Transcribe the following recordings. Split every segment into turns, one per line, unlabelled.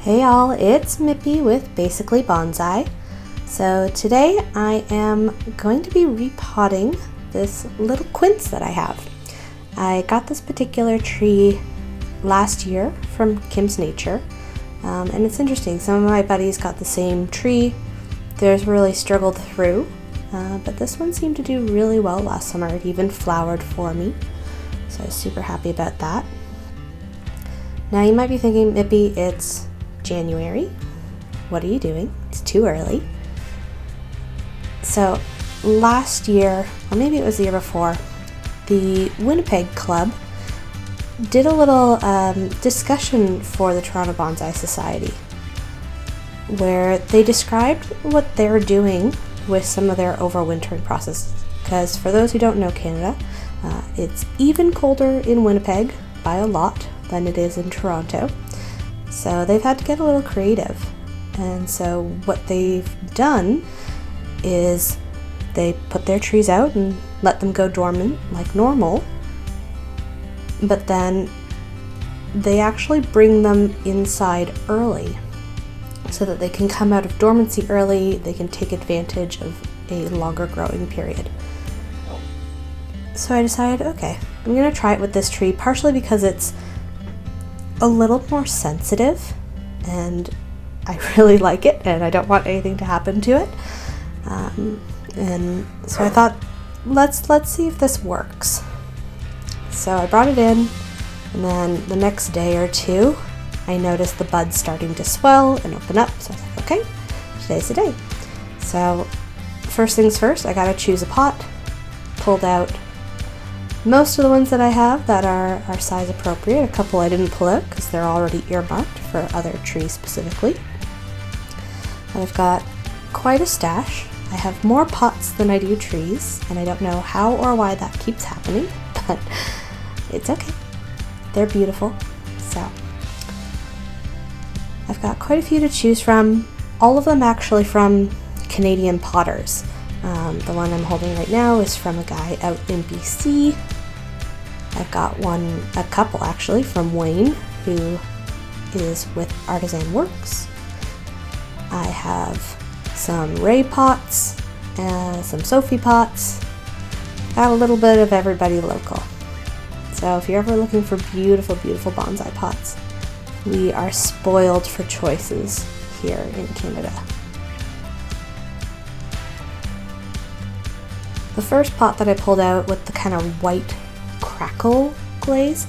Hey y'all, it's Mippy with Basically Bonsai. So today I am going to be repotting this little quince that I have. I got this particular tree last year from Kim's Nature, and it's interesting. Some of my buddies got the same tree. Theirs really struggled through, but this one seemed to do really well last summer. It even flowered for me, so I was super happy about that. Now you might be thinking, Mippy, it's January. What are you doing? It's too early. So last year, or maybe it was the year before, the Winnipeg Club did a little discussion for the Toronto Bonsai Society where they described what they're doing with some of their overwintering processes. Because for those who don't know Canada, it's even colder in Winnipeg by a lot than it is in Toronto. So they've had to get a little creative. And so what they've done is they put their trees out and let them go dormant like normal, but then they actually bring them inside early so that they can come out of dormancy early, they can take advantage of a longer growing period. So I decided, okay, I'm going to try it with this tree, partially because it's a little more sensitive and I really like it and I don't want anything to happen to it. And so I thought, let's see if this works. So I brought it in, and then the next day or two, I noticed the buds starting to swell and open up. So I was like, okay, today's the day. So first things first, I gotta choose a pot. Pulled out most of the ones that I have that are size appropriate. A couple I didn't pull out because they're already earmarked for other trees specifically. And I've got quite a stash. I have more pots than I do trees, and I don't know how or why that keeps happening, but it's okay. They're beautiful. So I've got quite a few to choose from, all of them actually from Canadian potters. The one I'm holding right now is from a guy out in BC. I've got a couple actually from Wayne, who is with Artisan Works. I have some repots, some Sophie pots. Got a little bit of everybody local. So if you're ever looking for beautiful, beautiful bonsai pots, we are spoiled for choices here in Canada. The first pot that I pulled out with the kind of white crackle glaze,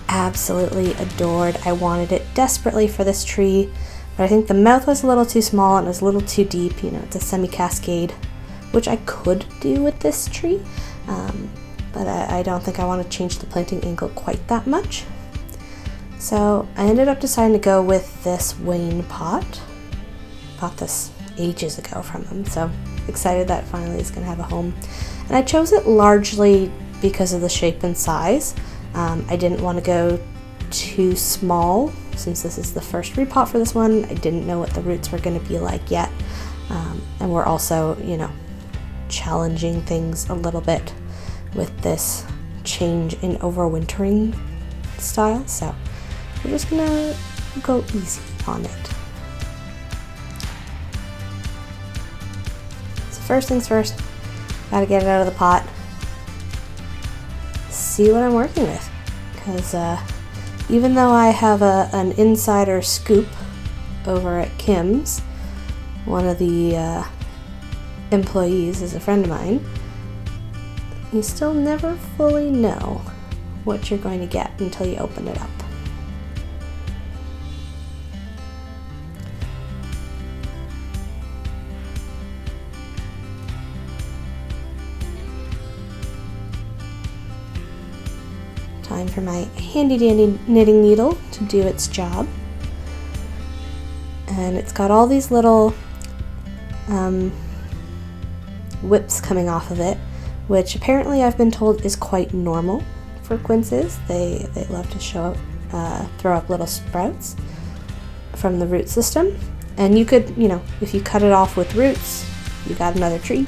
absolutely adored. I wanted it desperately for this tree, but I think the mouth was a little too small and it was a little too deep. You know, it's a semi-cascade, which I could do with this tree, but I don't think I want to change the planting angle quite that much. So I ended up deciding to go with this Wayne pot. Bought this ages ago from him, so excited that finally it's going to have a home. And I chose it largely because of the shape and size. I didn't want to go too small since this is the first repot for this one. I didn't know what the roots were going to be like yet, and we're also, you know, challenging things a little bit with this change in overwintering style, so we're just gonna go easy on it. So first things first, gotta get it out of the pot, see what I'm working with, because even though I have an insider scoop over at Kim's, one of the employees is a friend of mine, you still never fully know what you're going to get until you open it up. Time for my handy dandy knitting needle to do its job. And it's got all these little whips coming off of it, which apparently I've been told is quite normal for quinces. They love to throw up little sprouts from the root system. And you could, you know, if you cut it off with roots, you got another tree.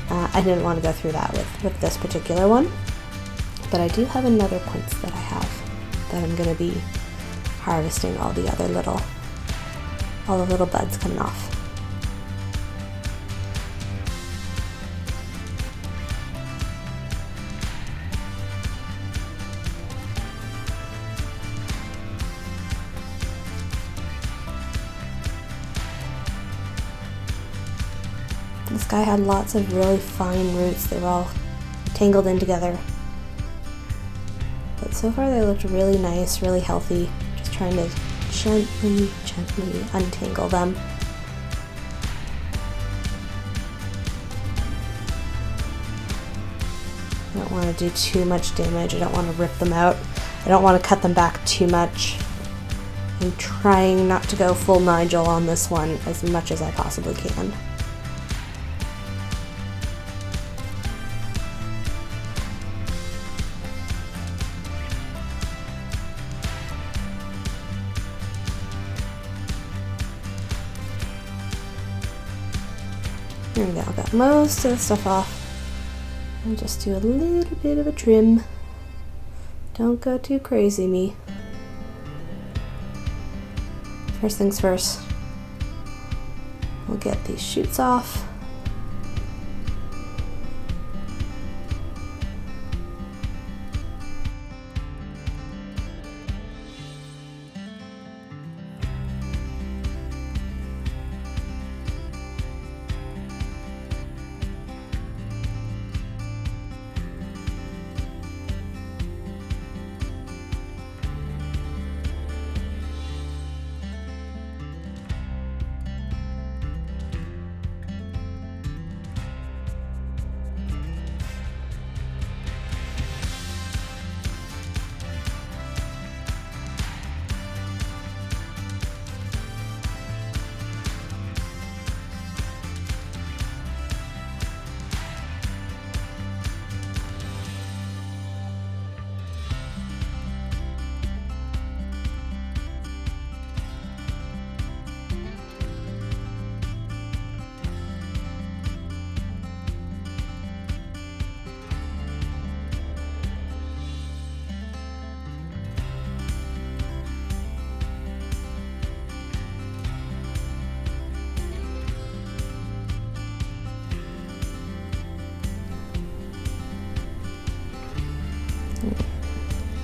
I didn't want to go through that with this particular one. But I do have another quince that I have that I'm going to be harvesting all the other little all the little buds coming off. This guy had lots of really fine roots. They were all tangled in together. But so far they looked really nice, really healthy. Just trying to gently untangle them. I don't want to do too much damage. I don't want to rip them out. I don't want to cut them back too much. I'm trying not to go full Nigel on this one as much as I possibly can. There we go, got most of the stuff off. And just do a little bit of a trim. Don't go too crazy, me. First things first, we'll get these shoots off.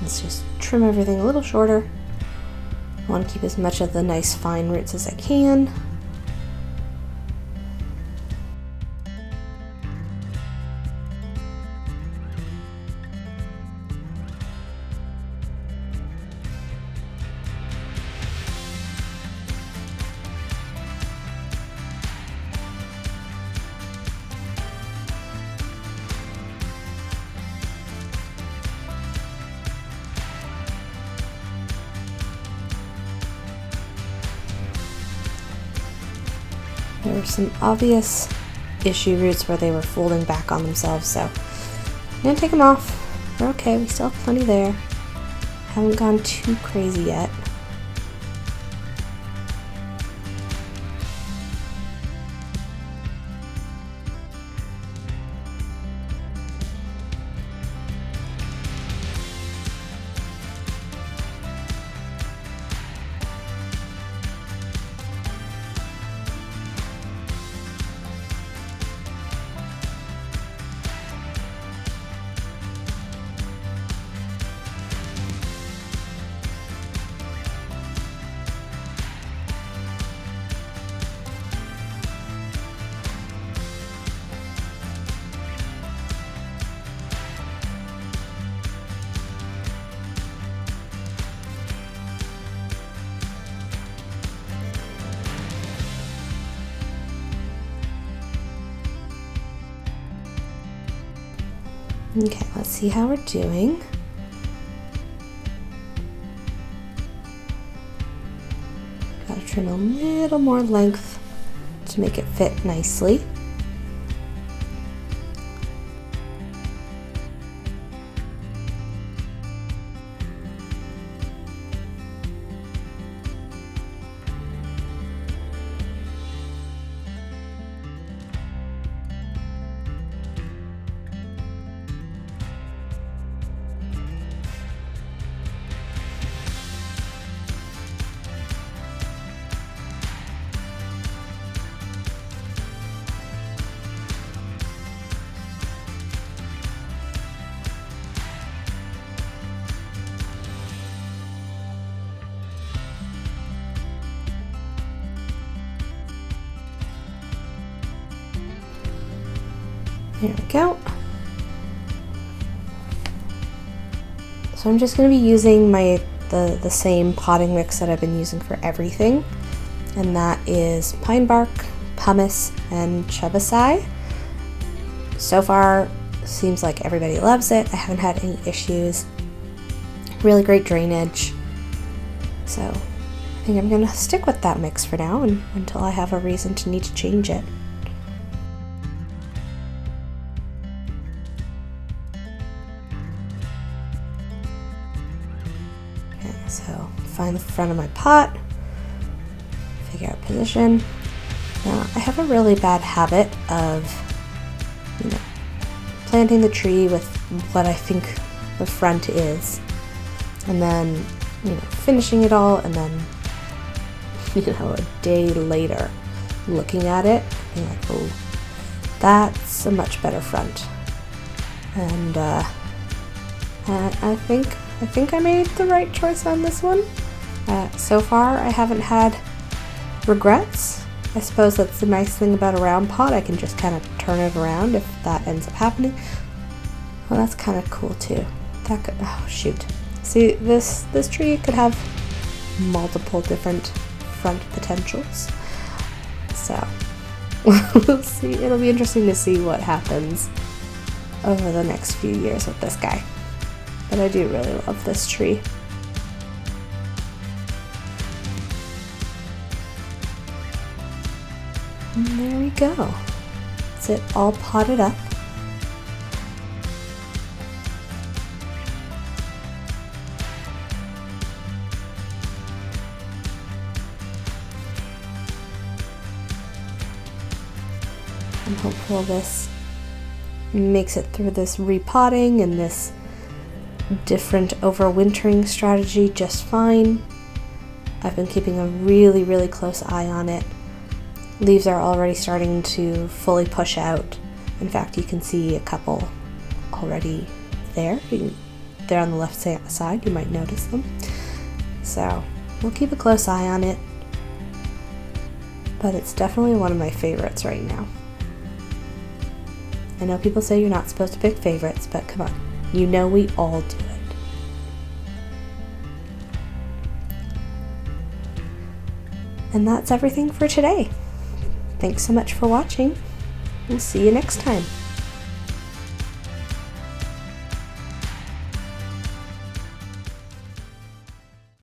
Let's just trim everything a little shorter. I want to keep as much of the nice fine roots as I can. There were some obvious issue roots where they were folding back on themselves, so I'm gonna take them off. We're okay, we still have plenty there. Haven't gone too crazy yet. Okay, let's see how we're doing. Gotta trim a little more length to make it fit nicely. There we go. So I'm just going to be using the same potting mix that I've been using for everything, and that is pine bark, pumice, and chebasai. So far, seems like everybody loves it. I haven't had any issues. Really great drainage. So I think I'm going to stick with that mix for now until I have a reason to need to change it. Okay, so find the front of my pot, figure out position. Now I have a really bad habit of, planting the tree with what I think the front is, and then finishing it all, and then a day later looking at it and like, oh, that's a much better front. And I think I made the right choice on this one. So far I haven't had regrets. I suppose that's the nice thing about a round pot. I can just kind of turn it around if that ends up happening. Well, that's kind of cool too. That could, oh shoot. See, this tree could have multiple different front potentials. So we'll see. It'll be interesting to see what happens over the next few years with this guy. But I do really love this tree. And there we go. That's it all potted up. I'm hopeful this makes it through this repotting and this different overwintering strategy just fine. I've been keeping a really, really close eye on it. Leaves are already starting to fully push out. In fact, you can see a couple already there. They're on the left side, you might notice them. So we'll keep a close eye on it. But it's definitely one of my favorites right now. I know people say you're not supposed to pick favorites, but come on, we all do it. And that's everything for today. Thanks so much for watching. We'll see you next time.